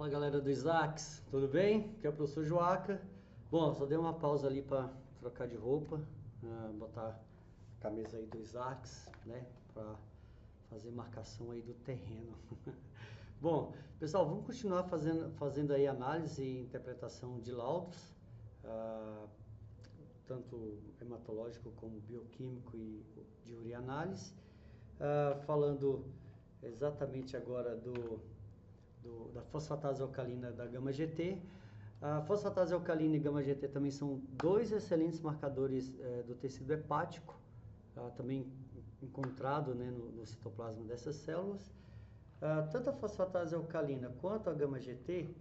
Fala galera do Isaacs, tudo bem? Aqui é o professor Joaca. Bom, só dei uma pausa ali para trocar de roupa, botar a camisa aí do Isaacs, né? Para fazer marcação aí do terreno. Bom, pessoal, vamos continuar fazendo aí análise e interpretação de laudos, tanto hematológico como bioquímico e de urianálise, falando exatamente agora da fosfatase alcalina da gama-GT. A fosfatase alcalina e gama-GT também são dois excelentes marcadores do tecido hepático, também encontrado, né, no citoplasma dessas células. Tanto a fosfatase alcalina quanto a gama-GT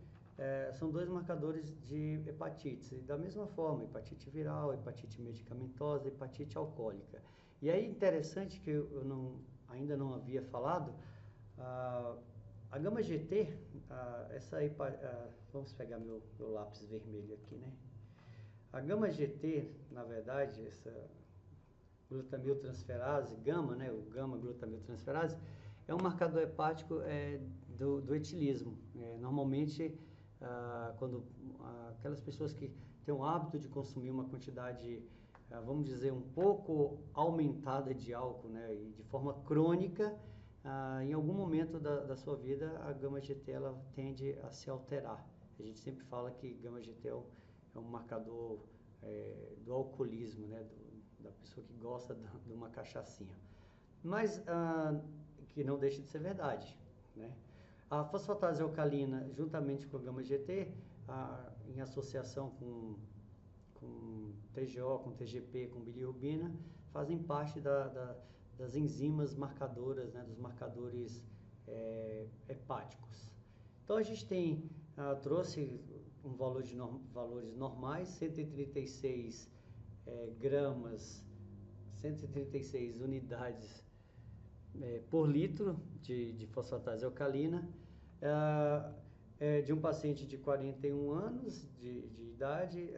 são dois marcadores de hepatites, e da mesma forma, hepatite viral, hepatite medicamentosa, hepatite alcoólica. E aí interessante que eu ainda não havia falado, a gama-GT, vamos pegar meu lápis vermelho aqui, né? A gama-GT, na verdade, essa glutamiltransferase, gama, né? O gama-glutamiltransferase, é um marcador hepático do etilismo. Normalmente, quando aquelas pessoas que têm o hábito de consumir uma quantidade, vamos dizer, um pouco aumentada de álcool, né? E de forma crônica, em algum momento da sua vida, a gama-GT ela tende a se alterar. A gente sempre fala que gama-GT é um marcador do alcoolismo, né? Da pessoa que gosta de uma cachaçinha. Mas que não deixa de ser verdade, né? A fosfatase alcalina, juntamente com a gama-GT, em associação com TGO, com TGP, com bilirrubina, fazem parte das enzimas marcadoras, né, dos marcadores hepáticos. Então a gente trouxe um valor de valores normais, 136 gramas, 136 unidades por litro de fosfatase alcalina, de um paciente de 41 anos de idade,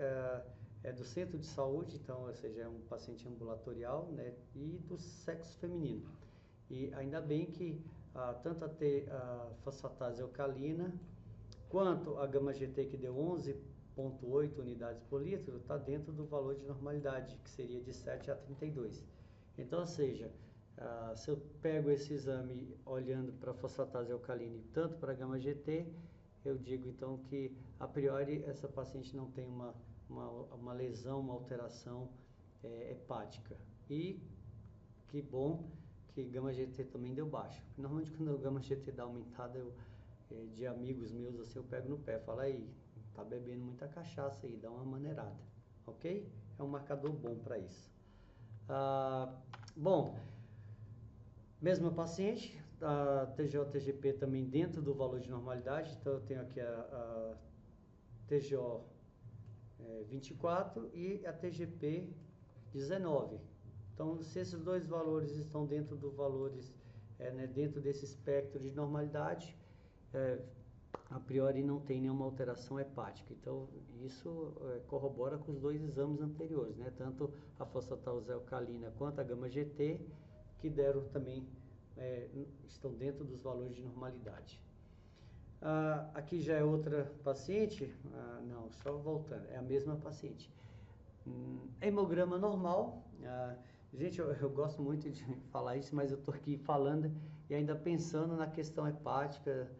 do centro de saúde, então, ou seja, é um paciente ambulatorial, né, e do sexo feminino. E ainda bem que tanto a fosfatase alcalina quanto a gama-GT, que deu 11,8 unidades por litro, está dentro do valor de normalidade, que seria de 7 a 32. Então, ou seja, se eu pego esse exame olhando para a fosfatase alcalina e tanto para a gama-GT, eu digo então que, a priori, essa paciente não tem uma lesão, uma alteração hepática. E que bom que gama-GT também deu baixo. Normalmente quando a gama-GT dá aumentada, de amigos meus assim, eu pego no pé, falo aí, tá bebendo muita cachaça aí, dá uma maneirada, ok? É um marcador bom para isso. Bom, mesma paciente, a TGO-TGP também dentro do valor de normalidade, então eu tenho aqui a TGO 24 e a TGP 19. Então, se esses dois valores estão dentro do valores, né, dentro desse espectro de normalidade, a priori não tem nenhuma alteração hepática. Então, isso corrobora com os dois exames anteriores, né? Tanto a fosfatase alcalina quanto a gama-GT, que deram também, estão dentro dos valores de normalidade. Aqui já é outra paciente, não, só voltando, é a mesma paciente. Hemograma normal, gente, eu gosto muito de falar isso, mas eu estou aqui falando e ainda pensando na questão hepática,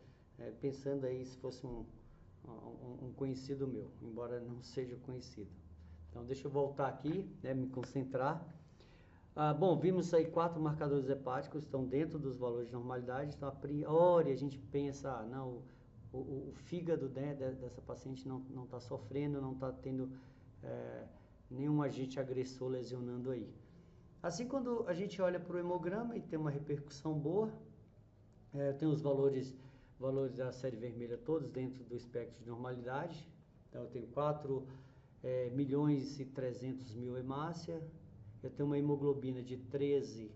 pensando aí se fosse um conhecido meu, embora não seja conhecido. Então, deixa eu voltar aqui, né, me concentrar. Bom, vimos aí 4 marcadores hepáticos, estão dentro dos valores de normalidade, então a priori a gente pensa, não, o fígado, né, dessa paciente não está sofrendo, não está tendo nenhum agente agressor lesionando aí. Assim, quando a gente olha para o hemograma e tem uma repercussão boa, tem os valores da série vermelha todos dentro do espectro de normalidade. Então, eu tenho 4.300.000 hemácia, eu tenho uma hemoglobina de 13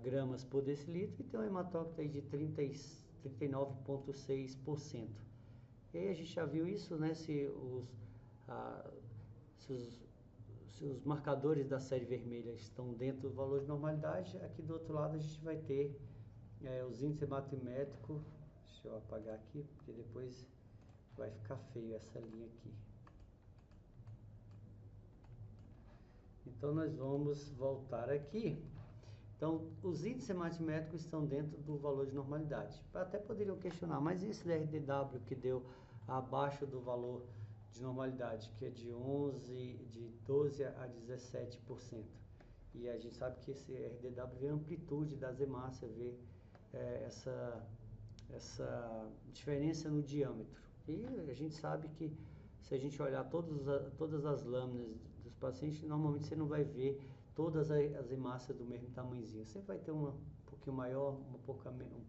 gramas por decilitro e tenho um hematócrito aí de 39,6%. E aí a gente já viu isso, né? Se os marcadores da série vermelha estão dentro do valor de normalidade, aqui do outro lado a gente vai ter os índices hematométricos Deixa eu apagar aqui, porque depois vai ficar feio essa linha aqui. Então, nós vamos voltar aqui. Então, os índices hematimétricos estão dentro do valor de normalidade. Até poderiam questionar, mas esse RDW que deu abaixo do valor de normalidade, que é de 12 a 17%. E a gente sabe que esse RDW vê a amplitude das hemácias, vê essa diferença no diâmetro. E a gente sabe que se a gente olhar todas as lâminas dos pacientes, normalmente você não vai ver todas as hemácias do mesmo tamanhozinho. Você vai ter uma um pouquinho maior, um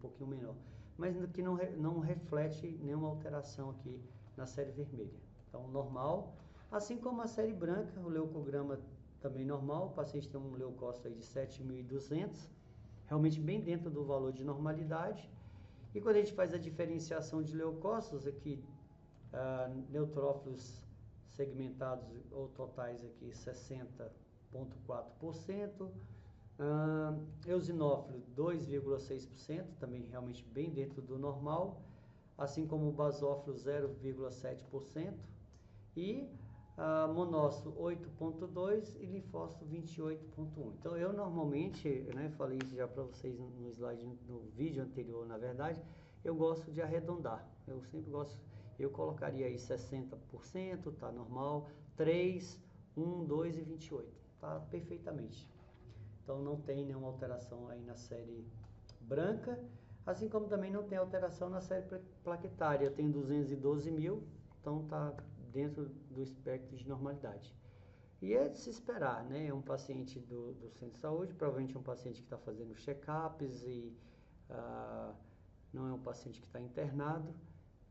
pouquinho menor. Mas que não reflete nenhuma alteração aqui na série vermelha. Então, normal. Assim como a série branca, o leucograma também normal. O paciente tem um leucócito aí de 7.200, realmente bem dentro do valor de normalidade. E quando a gente faz a diferenciação de leucócitos aqui, neutrófilos segmentados ou totais aqui 60,4%, eosinófilo 2,6%, também realmente bem dentro do normal, assim como o basófilo 0,7% e monócito 8,2% e linfócito 28,1%. Então eu normalmente, né, falei isso já para vocês no slide, no vídeo anterior, na verdade, eu gosto de arredondar. Eu sempre gosto, eu colocaria aí 60%, tá normal, 3, 1, 2 e 28, tá perfeitamente. Então não tem nenhuma alteração aí na série branca, assim como também não tem alteração na série plaquetária. Eu tenho 212 mil, então tá dentro do espectro de normalidade. E é de se esperar, né? É um paciente do centro de saúde, provavelmente é um paciente que está fazendo check-ups e não é um paciente que está internado.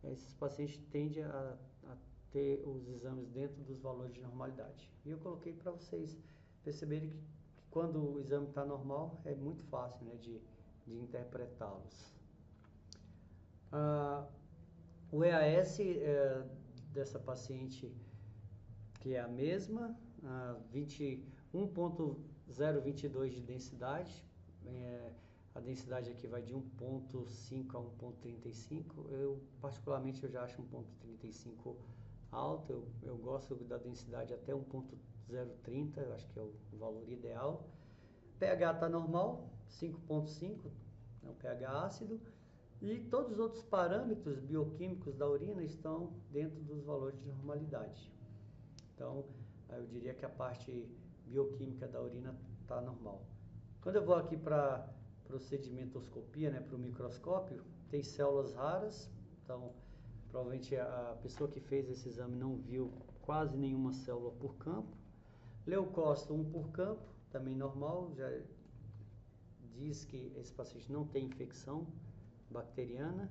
Esses pacientes tendem a ter os exames dentro dos valores de normalidade. E eu coloquei para vocês perceberem que quando o exame está normal, é muito fácil, né, de interpretá-los. O EAS dessa paciente, que é a mesma, 1.022 de densidade, a densidade aqui vai de 1.5 a 1.35, particularmente eu já acho 1.35 alto, eu gosto da densidade até 1.030, eu acho que é o valor ideal. pH está normal, 5.5, é um pH ácido, e todos os outros parâmetros bioquímicos da urina estão dentro dos valores de normalidade. Então, eu diria que a parte bioquímica da urina está normal. Quando eu vou aqui para procedimentoscopia, né, para o microscópio, tem células raras, então provavelmente a pessoa que fez esse exame não viu quase nenhuma célula por campo. Leucócito 1 por campo, também normal, já diz que esse paciente não tem infecção bacteriana,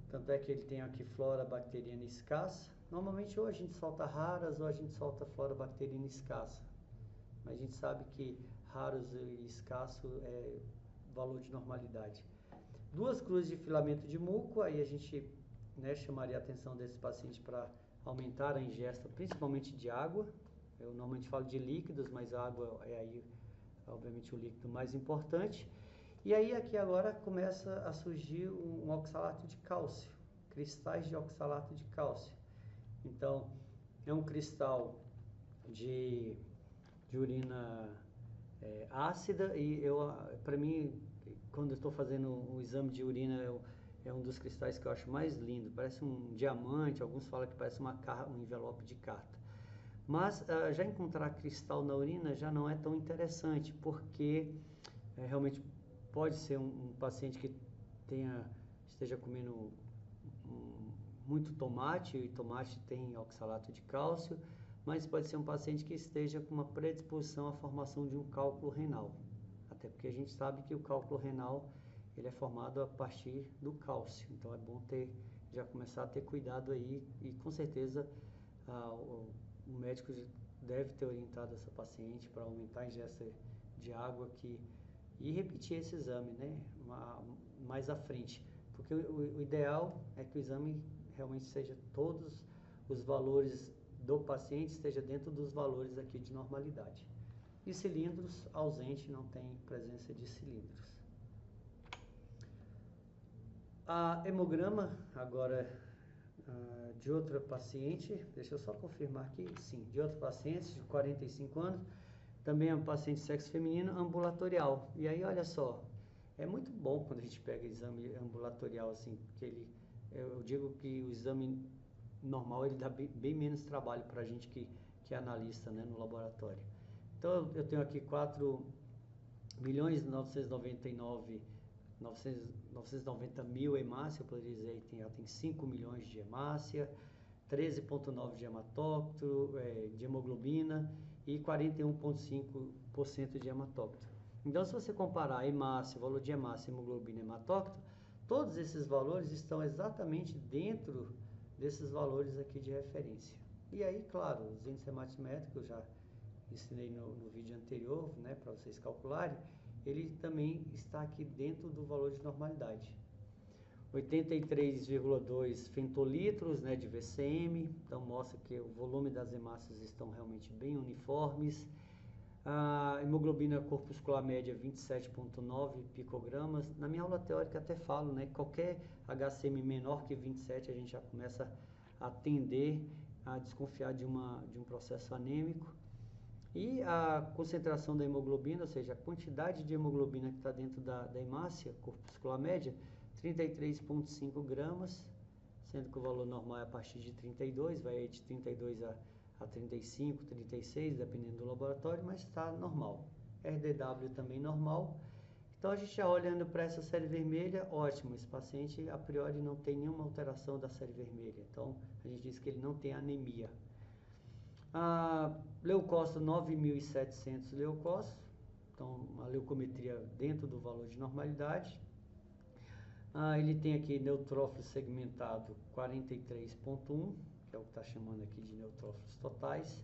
tanto é que ele tem aqui flora bacteriana escassa. Normalmente ou a gente solta raras ou a gente solta flora bacteriana escassa, mas a gente sabe que raros e escasso é valor de normalidade. 2 cruzes de filamento de muco, aí a gente, né, chamaria a atenção desse paciente para aumentar a ingesta, principalmente de água. Eu normalmente falo de líquidos, mas a água é aí, obviamente, o líquido mais importante. E aí aqui agora começa a surgir um oxalato de cálcio, cristais de oxalato de cálcio. Então, é um cristal de urina ácida e para mim, quando eu estou fazendo o exame de urina, é um dos cristais que eu acho mais lindo. Parece um diamante, alguns falam que parece um envelope de carta. Mas já encontrar cristal na urina já não é tão interessante, porque realmente pode ser um paciente que esteja comendo muito tomate, e tomate tem oxalato de cálcio, mas pode ser um paciente que esteja com uma predisposição à formação de um cálculo renal. Até porque a gente sabe que o cálculo renal ele é formado a partir do cálcio, então é bom já começar a ter cuidado aí e com certeza o médico deve ter orientado essa paciente para aumentar a ingesta de água e repetir esse exame, né, mais à frente, porque o ideal é que o exame realmente seja todos os valores do paciente esteja dentro dos valores aqui de normalidade. E cilindros ausente, não tem presença de cilindros. A hemograma, agora, de outra paciente, deixa eu só confirmar aqui, sim, de outra paciente de 45 anos, também é um paciente de sexo feminino ambulatorial. E aí, olha só, é muito bom quando a gente pega exame ambulatorial assim, porque eu digo que o exame normal ele dá bem menos trabalho para a gente que é analista, né, no laboratório. Então, eu tenho aqui 4.990.000 hemácia, eu poderia dizer que ela tem 5 milhões de hemácia, 13,9 de hematócrito, de hemoglobina e 41,5% de hematócrito. Então, se você comparar a hemácia, o valor de hemácia, hemoglobina e hematócrito, todos esses valores estão exatamente dentro desses valores aqui de referência. E aí, claro, os índices hematométricos eu já ensinei no vídeo anterior, né, para vocês calcularem, ele também está aqui dentro do valor de normalidade. 83,2 femtolitros, né, de VCM, então mostra que o volume das hemácias estão realmente bem uniformes. A hemoglobina corpuscular média 27,9 picogramas. Na minha aula teórica até falo, né, qualquer HCM menor que 27 a gente já começa a tender a desconfiar de um processo anêmico. E a concentração da hemoglobina, ou seja, a quantidade de hemoglobina que está dentro da hemácia corpuscular média, 33,5 gramas, sendo que o valor normal é a partir de 32, vai de 32 a 35, 36, dependendo do laboratório, mas está normal. RDW também normal. Então, a gente já olhando para essa série vermelha, ótimo, esse paciente a priori não tem nenhuma alteração da série vermelha. Então, a gente diz que ele não tem anemia. Leucócito 9.700 leucócitos, então a leucometria dentro do valor de normalidade. Ele tem aqui neutrófilo segmentado 43,1, que é o que está chamando aqui de neutrófilos totais.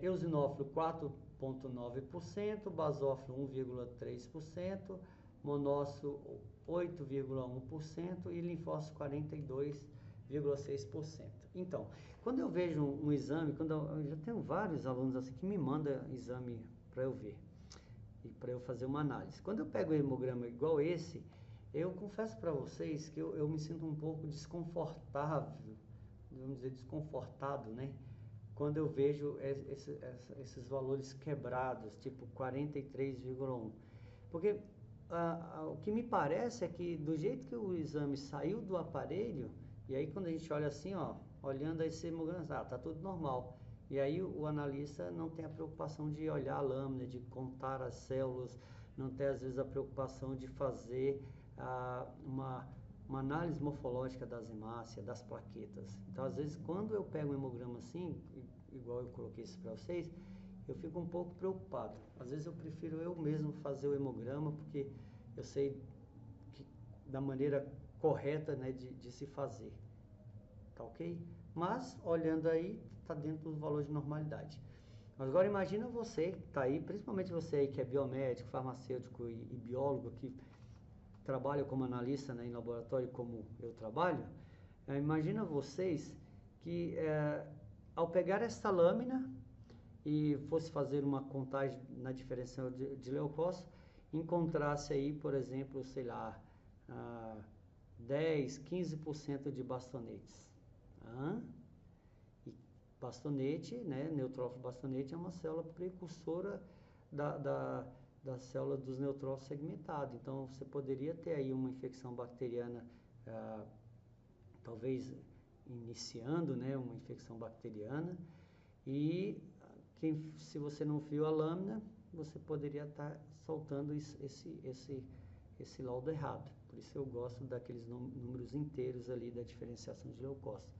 Eosinófilo 4,9%, basófilo 1,3%, monócito 8,1% e linfócito 42,6%. Então, quando eu vejo um exame, eu já tenho vários alunos assim que me mandam exame para eu ver e para eu fazer uma análise. Quando eu pego um hemograma igual esse, eu confesso para vocês que eu me sinto um pouco desconfortável, vamos dizer, desconfortado, né? Quando eu vejo esses valores quebrados, tipo 43,1. Porque o que me parece é que do jeito que o exame saiu do aparelho, e aí quando a gente olha assim, ó, olhando esse hemograma, tá tudo normal. E aí o analista não tem a preocupação de olhar a lâmina, de contar as células, não tem às vezes a preocupação de fazer uma análise morfológica das hemácias, das plaquetas. Então, às vezes, quando eu pego um hemograma assim, igual eu coloquei isso para vocês, eu fico um pouco preocupado. Às vezes eu prefiro eu mesmo fazer o hemograma, porque eu sei que, da maneira correta, né, de se fazer. Tá ok? Mas, olhando aí, está dentro do valor de normalidade. Agora, imagina você que está aí, principalmente você aí que é biomédico, farmacêutico e biólogo, que trabalha como analista, né, em laboratório como eu trabalho. Imagina vocês que ao pegar essa lâmina e fosse fazer uma contagem na diferencial de leucócitos, encontrasse aí, por exemplo, sei lá, 10, 15% de bastonetes. E bastonete, né, neutrófilo bastonete é uma célula precursora da célula dos neutrófilos segmentados. Então, você poderia ter aí uma infecção bacteriana, talvez iniciando, né, uma infecção bacteriana, e se você não viu a lâmina, você poderia estar soltando esse laudo errado. Por isso eu gosto daqueles números inteiros ali da diferenciação de leucócitos.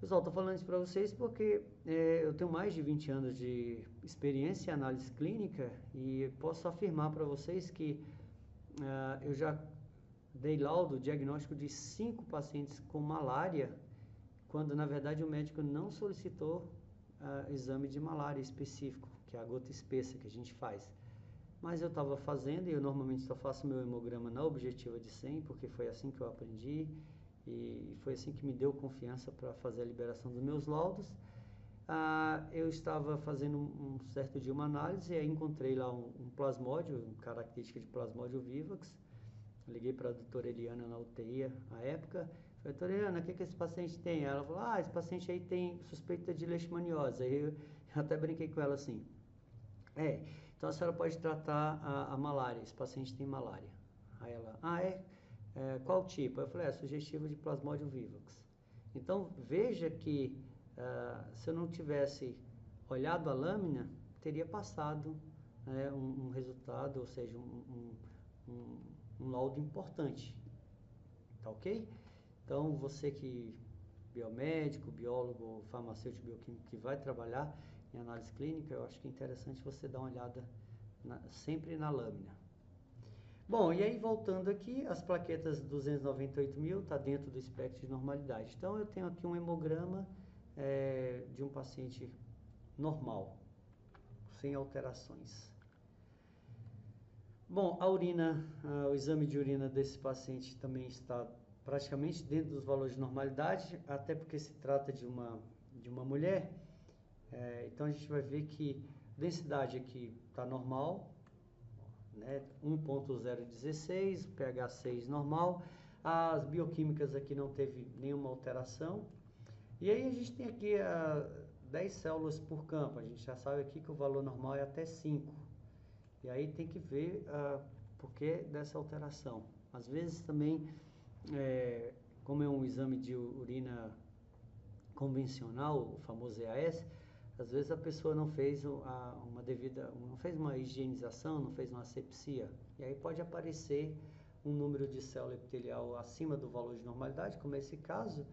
Pessoal, estou falando isso para vocês porque eu tenho mais de 20 anos de experiência em análise clínica e posso afirmar para vocês que eu já dei laudo diagnóstico de 5 pacientes com malária, quando na verdade o médico não solicitou exame de malária específico, que é a gota espessa que a gente faz. Mas eu estava fazendo, e eu normalmente só faço meu hemograma na objetiva de 100, porque foi assim que eu aprendi, e foi assim que me deu confiança para fazer a liberação dos meus laudos. Eu estava fazendo um certo dia uma análise, e aí encontrei lá um plasmódio, característica de plasmódio vivax, Liguei para a doutora Eliana na UTI na época. Falei, doutora Eliana, o que esse paciente tem? Ela falou, esse paciente aí tem suspeita de leishmaniose. Aí eu até brinquei com ela assim, então a senhora pode tratar a malária, esse paciente tem malária. Aí ela, qual tipo? Eu falei, sugestivo de Plasmodium vivax. Então veja que se eu não tivesse olhado a lâmina, teria passado um resultado, ou seja, um laudo importante, tá ok? Então você que biomédico, biólogo, farmacêutico, bioquímico que vai trabalhar em análise clínica, eu acho que é interessante você dar uma olhada sempre na lâmina. Bom, e aí voltando aqui, as plaquetas 298.000 está dentro do espectro de normalidade. Então eu tenho aqui um hemograma de um paciente normal, sem alterações. Bom, a urina, o exame de urina desse paciente também está praticamente dentro dos valores de normalidade, até porque se trata de uma mulher. Então a gente vai ver que a densidade aqui está normal, né? 1.016, pH 6 normal. As bioquímicas aqui não teve nenhuma alteração. E aí a gente tem aqui 10 células por campo. A gente já sabe aqui que o valor normal é até 5. E aí tem que ver por que dessa alteração. Às vezes também, como é um exame de urina convencional, o famoso EAS, às vezes a pessoa não fez não fez uma higienização, não fez uma asepsia, e aí pode aparecer um número de célula epitelial acima do valor de normalidade, como é esse caso,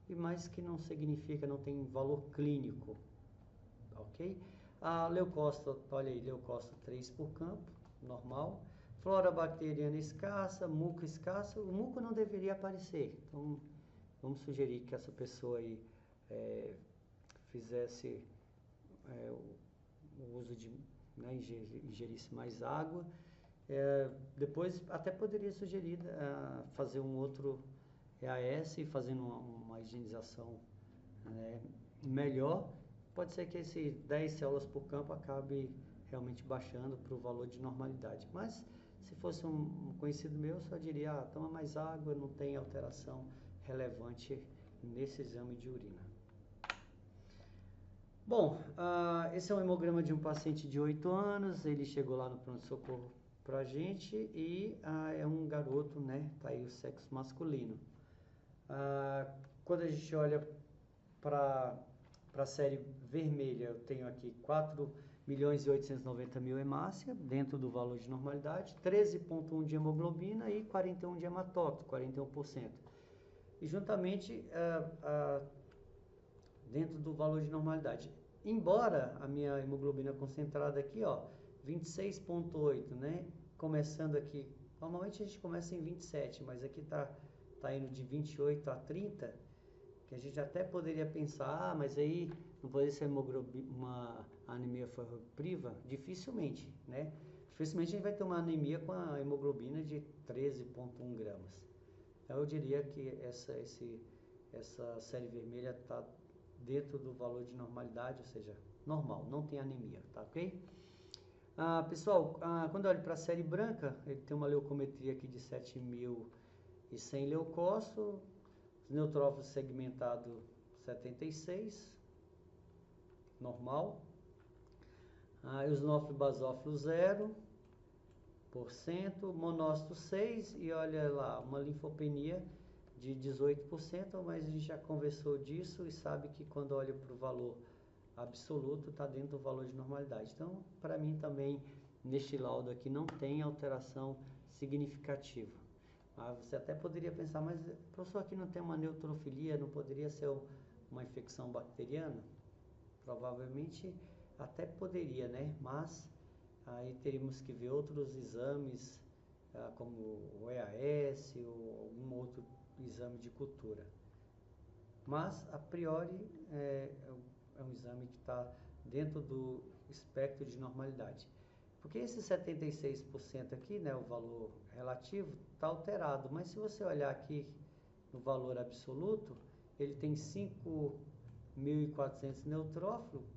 mas que não significa, não tem valor clínico, ok? A leucócito, olha aí, leucócito 3 por campo, normal. Flora bacteriana escassa, muco escasso, o muco não deveria aparecer, então vamos sugerir que essa pessoa aí fizesse o uso de, ingerisse mais água. Depois até poderia sugerir fazer um outro EAS, fazendo uma higienização melhor. Pode ser que esse 10 células por campo acabe realmente baixando para o valor de normalidade. Mas se fosse um conhecido meu, eu só diria, toma mais água, não tem alteração relevante nesse exame de urina. Bom, esse é um hemograma de um paciente de 8 anos, ele chegou lá no pronto-socorro pra gente e é um garoto, né? Tá aí o sexo masculino. Quando a gente olha para a série vermelha, eu tenho aqui 4.890.000 hemácia, dentro do valor de normalidade, 13,1 de hemoglobina e 41 de hematócrito, 41%. E juntamente dentro do valor de normalidade. Embora a minha hemoglobina concentrada aqui, 26,8, né? Começando aqui, normalmente a gente começa em 27, mas aqui tá indo de 28 a 30, que a gente até poderia pensar, mas aí não poderia ser uma anemia ferropriva? Dificilmente, né? Dificilmente a gente vai ter uma anemia com a hemoglobina de 13,1 gramas. Então eu diria que essa série vermelha está dentro do valor de normalidade, ou seja, normal, não tem anemia, tá ok? Pessoal, quando eu olho para a série branca, ele tem uma leucometria aqui de 7.100 leucócitos, os neutrófilos segmentado 76, normal, eosinófilo basófilo 0%, monócito 6, e olha lá, uma linfopenia de 18%, mas a gente já conversou disso e sabe que quando olha para o valor absoluto, está dentro do valor de normalidade. Então, para mim também, neste laudo aqui, não tem alteração significativa. Você até poderia pensar, mas professor, aqui não tem uma neutrofilia, não poderia ser uma infecção bacteriana? Provavelmente até poderia, né? Mas aí teríamos que ver outros exames, como o EAS ou algum outro exame de cultura. Mas, a priori, é um exame que está dentro do espectro de normalidade. Porque esse 76% aqui, né, o valor relativo, está alterado. Mas se você olhar aqui no valor absoluto, ele tem 5.400 neutrófilos,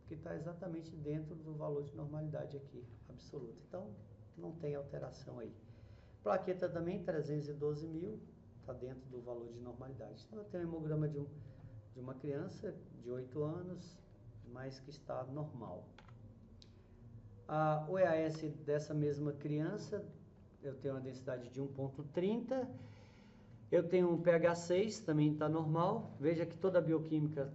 que está exatamente dentro do valor de normalidade aqui, absoluto. Então, não tem alteração aí. Plaqueta também, 312 mil, está dentro do valor de normalidade. Então, eu tenho um hemograma de uma criança de 8 anos, mas que está normal. O EAS dessa mesma criança, eu tenho uma densidade de 1,30. Eu tenho um pH 6, também está normal. Veja que toda a bioquímica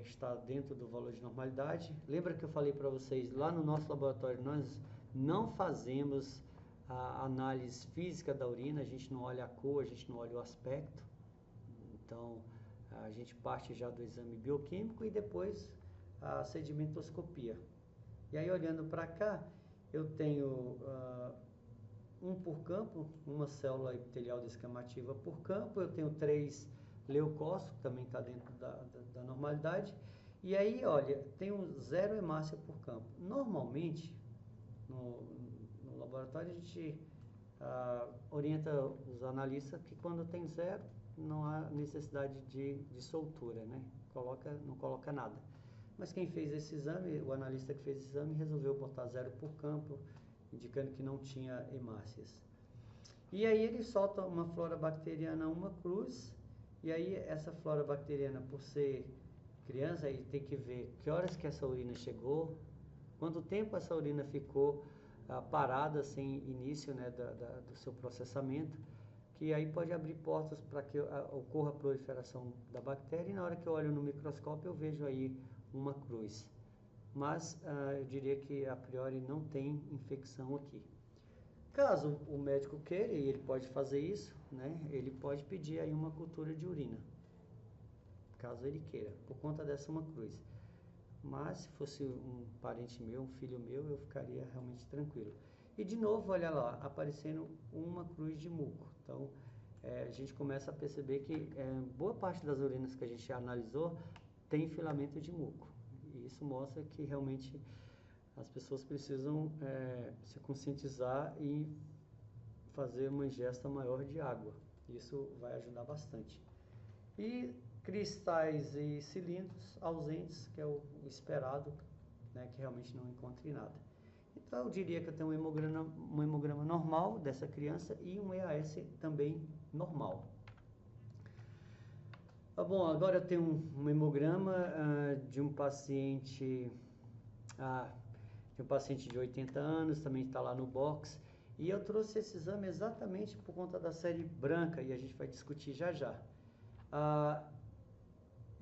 está dentro do valor de normalidade. Lembra que eu falei para vocês, lá no nosso laboratório, nós não fazemos a análise física da urina, a gente não olha a cor, a gente não olha o aspecto. Então, a gente parte já do exame bioquímico e depois a sedimentoscopia. E aí, olhando para cá, eu tenho um por campo, uma célula epitelial descamativa por campo, eu tenho 3 leucócitos, que também está dentro da normalidade, e aí, olha, tenho 0 hemácia por campo. Normalmente, no laboratório, a gente orienta os analistas que quando tem 0, não há necessidade de soltura, né? Não coloca nada. Mas quem fez esse exame, o analista que fez esse exame, resolveu botar 0 por campo, indicando que não tinha hemácias. E aí ele solta uma flora bacteriana, uma cruz, e aí essa flora bacteriana, por ser criança, aí tem que ver que horas que essa urina chegou, quanto tempo essa urina ficou parada, sem início, né, do seu processamento, que aí pode abrir portas para que ocorra a proliferação da bactéria, e na hora que eu olho no microscópio eu vejo aí uma cruz. Mas eu diria que a priori não tem infecção aqui. Caso o médico queira, e ele pode fazer isso, né, ele pode pedir aí uma cultura de urina, caso ele queira, por conta dessa uma cruz. Mas se fosse um parente meu, um filho meu, eu ficaria realmente tranquilo. E de novo, olha lá, aparecendo uma cruz de muco. Então, a gente começa a perceber que boa parte das urinas que a gente analisou tem filamento de muco. E isso mostra que realmente as pessoas precisam se conscientizar e fazer uma ingesta maior de água. Isso vai ajudar bastante. E cristais e cilindros ausentes, que é o esperado, né, que realmente não encontre nada. Então, eu diria que eu tenho um hemograma normal dessa criança e um EAS também normal. Bom, agora eu tenho um hemograma de um paciente de 80 anos, também está lá no box, e eu trouxe esse exame exatamente por conta da série branca, e a gente vai discutir já já.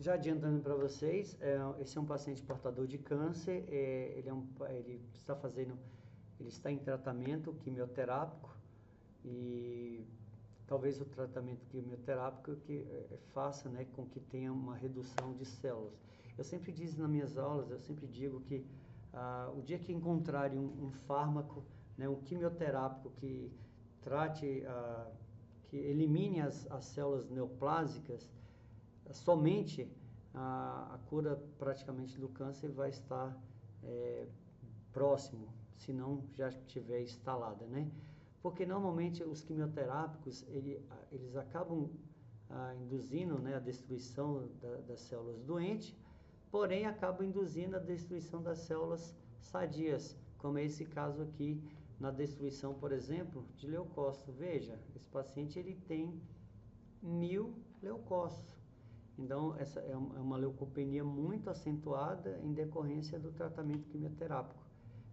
Já adiantando para vocês, esse é um paciente portador de câncer, ele está em tratamento quimioterápico, e talvez o tratamento quimioterápico que faça, né, com que tenha uma redução de células. Eu sempre digo nas minhas aulas, eu sempre digo que o dia que encontrarem um fármaco, né, um quimioterápico que trate, que elimine as células neoplásicas, somente a cura praticamente do câncer vai estar próximo, se não já estiver instalada, né? Porque normalmente os quimioterápicos, eles acabam induzindo, né, a destruição das células doentes, porém acabam induzindo a destruição das células sadias, como é esse caso aqui, na destruição, por exemplo, de leucócitos. Veja, esse paciente ele tem 1000 leucócitos. Então, essa é uma leucopenia muito acentuada em decorrência do tratamento quimioterápico.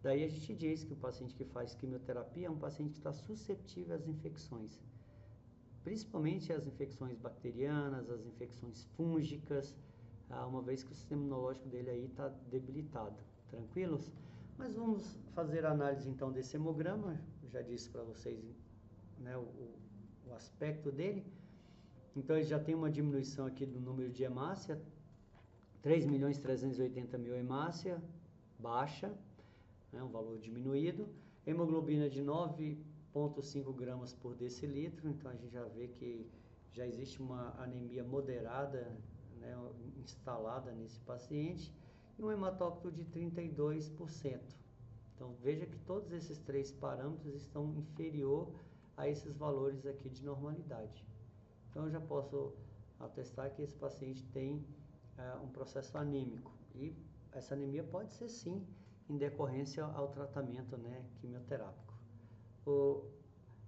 Daí a gente diz que o paciente que faz quimioterapia é um paciente que está suscetível às infecções, principalmente as infecções bacterianas, as infecções fúngicas, uma vez que o sistema imunológico dele aí está debilitado. Tranquilos? Mas vamos fazer a análise então desse hemograma. Eu já disse para vocês, né, o aspecto dele. Então, ele já tem uma diminuição aqui do número de hemácia, 3.380.000 hemácia, baixa, né, um valor diminuído. Hemoglobina de 9,5 gramas por decilitro, então a gente já vê que já existe uma anemia moderada, né, instalada nesse paciente, e um hematócrito de 32%. Então, veja que todos esses 3 parâmetros estão inferior a esses valores aqui de normalidade. Então, eu já posso atestar que esse paciente tem um processo anêmico. E essa anemia pode ser, sim, em decorrência ao tratamento, né, quimioterápico.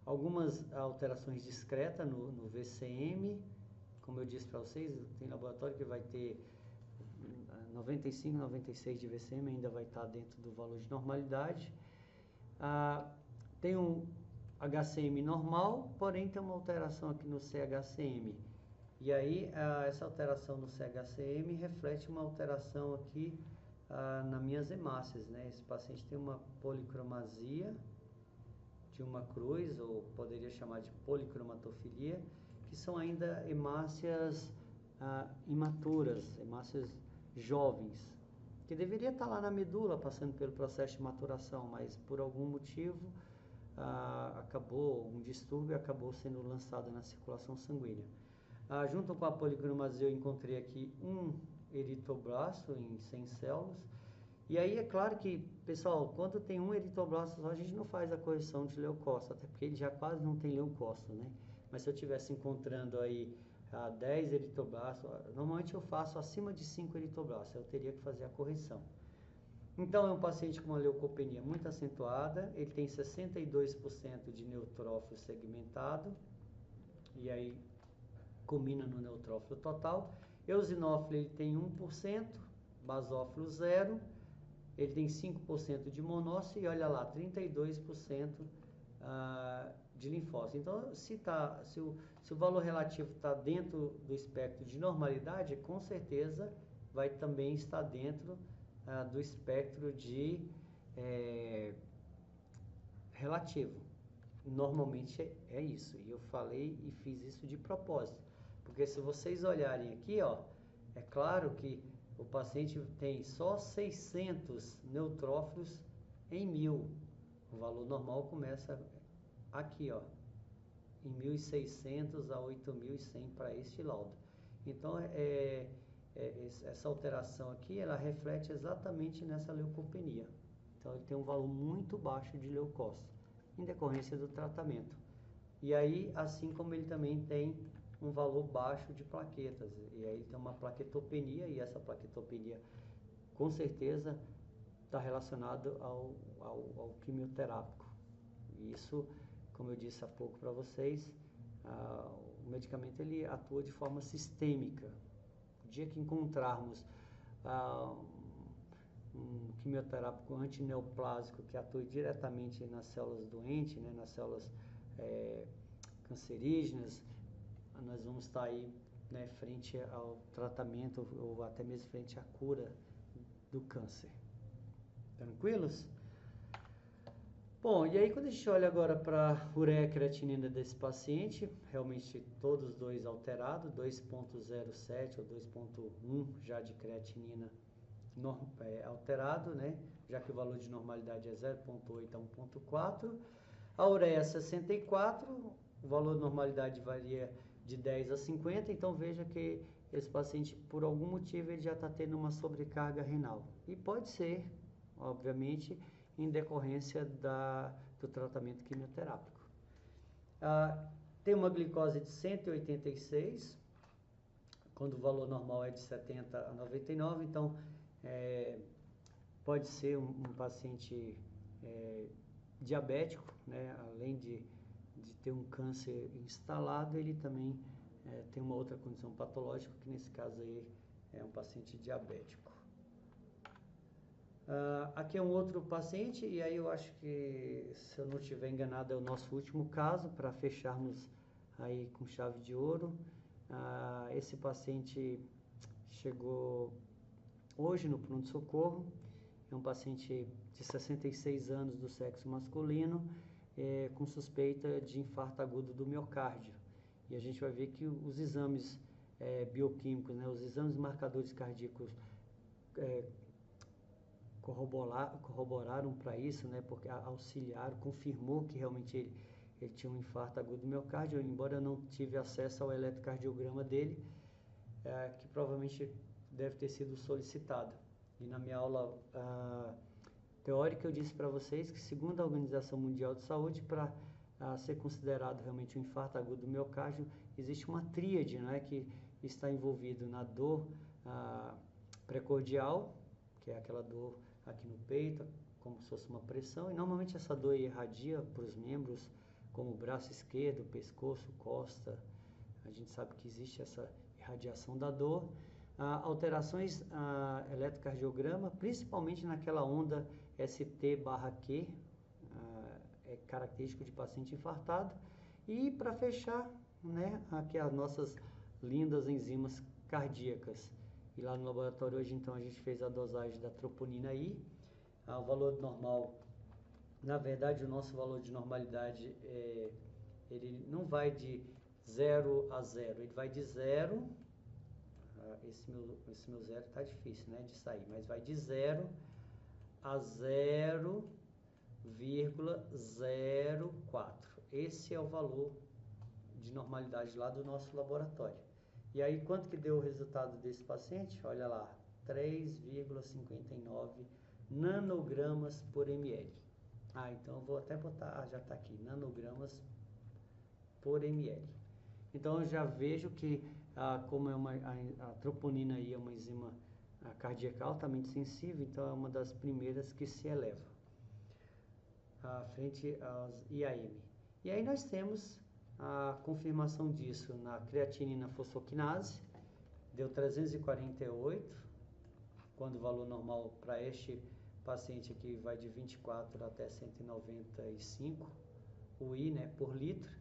algumas alterações discretas no VCM, como eu disse para vocês, tem laboratório que vai ter 95, 96 de VCM, ainda vai estar dentro do valor de normalidade. Tem um HCM normal, porém tem uma alteração aqui no CHCM. E aí, essa alteração no CHCM reflete uma alteração aqui nas minhas hemácias, né? Esse paciente tem uma policromasia de uma cruz, ou poderia chamar de policromatofilia, que são ainda hemácias imaturas, hemácias jovens, que deveria estar lá na medula, passando pelo processo de maturação, mas por algum motivo um distúrbio acabou sendo lançado na circulação sanguínea. Junto com a policromasia eu encontrei aqui um eritroblasto em 100 células. E aí é claro que, pessoal, quando tem um eritroblasto só, a gente não faz a correção de leucócito, até porque ele já quase não tem leucócito, né? Mas se eu estivesse encontrando aí 10 eritroblastos, normalmente eu faço acima de 5 eritroblastos, eu teria que fazer a correção. Então é um paciente com uma leucopenia muito acentuada, ele tem 62% de neutrófilo segmentado, e aí combina no neutrófilo total. Eosinófilo ele tem 1%, basófilo 0%, ele tem 5% de monócito e olha lá, 32% de linfócito. Então, se o valor relativo está dentro do espectro de normalidade, com certeza vai também estar dentro do espectro de relativo. Normalmente é isso. E eu falei e fiz isso de propósito. Porque se vocês olharem aqui, ó, é claro que o paciente tem só 600 neutrófilos em 1000. O valor normal começa aqui, ó, em 1.600 a 8.100 para este laudo. Então, essa alteração aqui, ela reflete exatamente nessa leucopenia. Então, ele tem um valor muito baixo de leucócito, em decorrência do tratamento. E aí, assim como ele também tem um valor baixo de plaquetas, e aí tem uma plaquetopenia, e essa plaquetopenia com certeza está relacionado ao quimioterápico. E isso, como eu disse há pouco para vocês, o medicamento ele atua de forma sistêmica. O dia que encontrarmos um quimioterápico antineoplásico que atue diretamente nas células doentes, né, nas células cancerígenas, nós vamos estar aí, né, frente ao tratamento ou até mesmo frente à cura do câncer. Tranquilos? Bom, e aí quando a gente olha agora para a ureia creatinina desse paciente, realmente todos dois alterados, 2.07 ou 2.1 já de creatinina alterado, né? Já que o valor de normalidade é 0.8 a 1.4. A ureia 64, o valor de normalidade varia de 10 a 50, então veja que esse paciente, por algum motivo, ele já está tendo uma sobrecarga renal. E pode ser, obviamente, em decorrência do tratamento quimioterápico. Tem uma glicose de 186, quando o valor normal é de 70 a 99, então pode ser um paciente diabético, né? Além de ter um câncer instalado, ele também tem uma outra condição patológica, que nesse caso aí é um paciente diabético. Aqui é um outro paciente, e aí eu acho que, se eu não estiver enganado, é o nosso último caso, para fecharmos aí com chave de ouro. Esse paciente chegou hoje no pronto-socorro, é um paciente de 66 anos do sexo masculino, com suspeita de infarto agudo do miocárdio. E a gente vai ver que os exames bioquímicos, né, os exames marcadores cardíacos corroboraram para isso, né, porque auxiliaram, confirmou que realmente ele tinha um infarto agudo do miocárdio, embora eu não tive acesso ao eletrocardiograma dele, que provavelmente deve ter sido solicitado. E na minha aula teórica eu disse para vocês que, segundo a Organização Mundial de Saúde, para ser considerado realmente um infarto agudo do miocárdio, existe uma tríade, né, que está envolvido na dor precordial, que é aquela dor aqui no peito, como se fosse uma pressão, e normalmente essa dor irradia para os membros como o braço esquerdo, pescoço, costa. A gente sabe que existe essa irradiação da dor. Alterações eletrocardiograma, principalmente naquela onda ST/Q, é característico de paciente infartado. E para fechar, né, aqui as nossas lindas enzimas cardíacas. E lá no laboratório hoje, então, a gente fez a dosagem da troponina I. O valor normal, na verdade, o nosso valor de normalidade, ele não vai de 0 a 0, ele vai de 0, esse meu 0 está difícil, né, de sair, mas vai de 0 a 0,04. Esse é o valor de normalidade lá do nosso laboratório. E aí, quanto que deu o resultado desse paciente? Olha lá, 3,59 nanogramas por ml. Então eu vou até botar, já está aqui, nanogramas por ml. Então eu já vejo que, como a troponina aí é uma enzima cardíaca altamente sensível, então é uma das primeiras que se eleva frente aos IAM. E aí nós temos a confirmação disso na creatinina fosfoquinase, deu 348, quando o valor normal para este paciente aqui vai de 24 até 195, o I, né, por litro.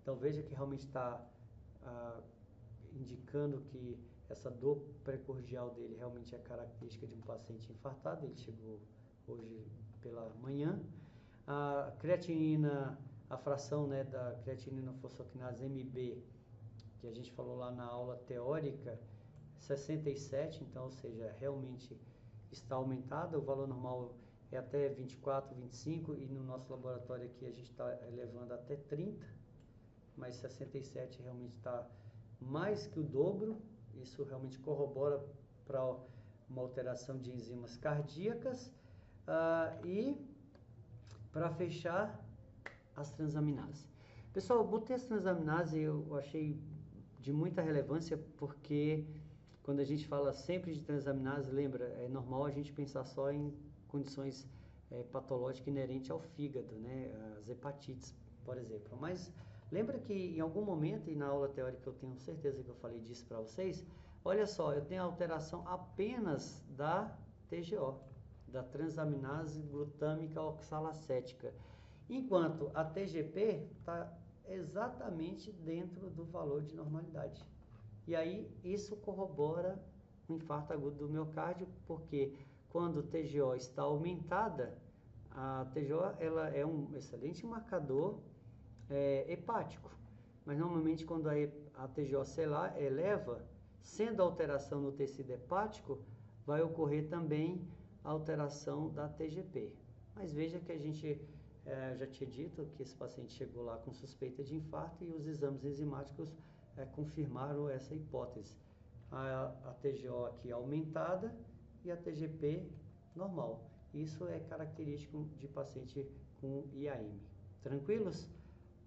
Então veja que realmente está indicando que essa dor precordial dele realmente é característica de um paciente infartado. Ele chegou hoje pela manhã. A creatinina, a fração, né, da creatinina fosfoquinase MB, que a gente falou lá na aula teórica, 67, então, ou seja, realmente está aumentada. O valor normal é até 24, 25 e no nosso laboratório aqui a gente está elevando até 30, mas 67 realmente está mais que o dobro. Isso realmente corrobora para uma alteração de enzimas cardíacas. E para fechar, as transaminases. Pessoal, eu botei as transaminases, eu achei de muita relevância, porque quando a gente fala sempre de transaminase, lembra, é normal a gente pensar só em condições patológicas inerentes ao fígado, né? As hepatites, por exemplo. Mas lembra que em algum momento, e na aula teórica eu tenho certeza que eu falei disso para vocês, olha só, eu tenho a alteração apenas da TGO, da transaminase glutâmica oxalacética, enquanto a TGP está exatamente dentro do valor de normalidade. E aí isso corrobora o infarto agudo do miocárdio, porque quando a TGO está aumentada, a TGO ela é um excelente marcador hepático, mas normalmente quando a TGO se eleva, sendo alteração no tecido hepático, vai ocorrer também a alteração da TGP. Mas veja que a gente já tinha dito que esse paciente chegou lá com suspeita de infarto e os exames enzimáticos confirmaram essa hipótese. A TGO aqui aumentada e a TGP normal. Isso é característico de paciente com IAM. Tranquilos?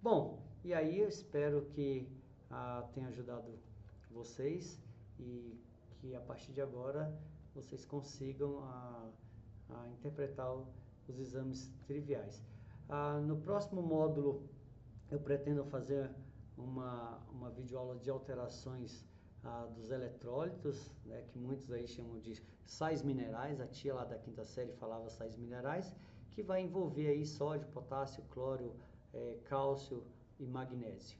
Bom, e aí eu espero que tenha ajudado vocês e que a partir de agora vocês consigam interpretar os exames triviais. No próximo módulo eu pretendo fazer uma videoaula de alterações dos eletrólitos, né, que muitos aí chamam de sais minerais. A tia lá da quinta série falava sais minerais, que vai envolver aí sódio, potássio, cloro, cálcio e magnésio.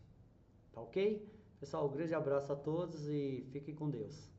Tá ok? Pessoal, um grande abraço a todos e fiquem com Deus.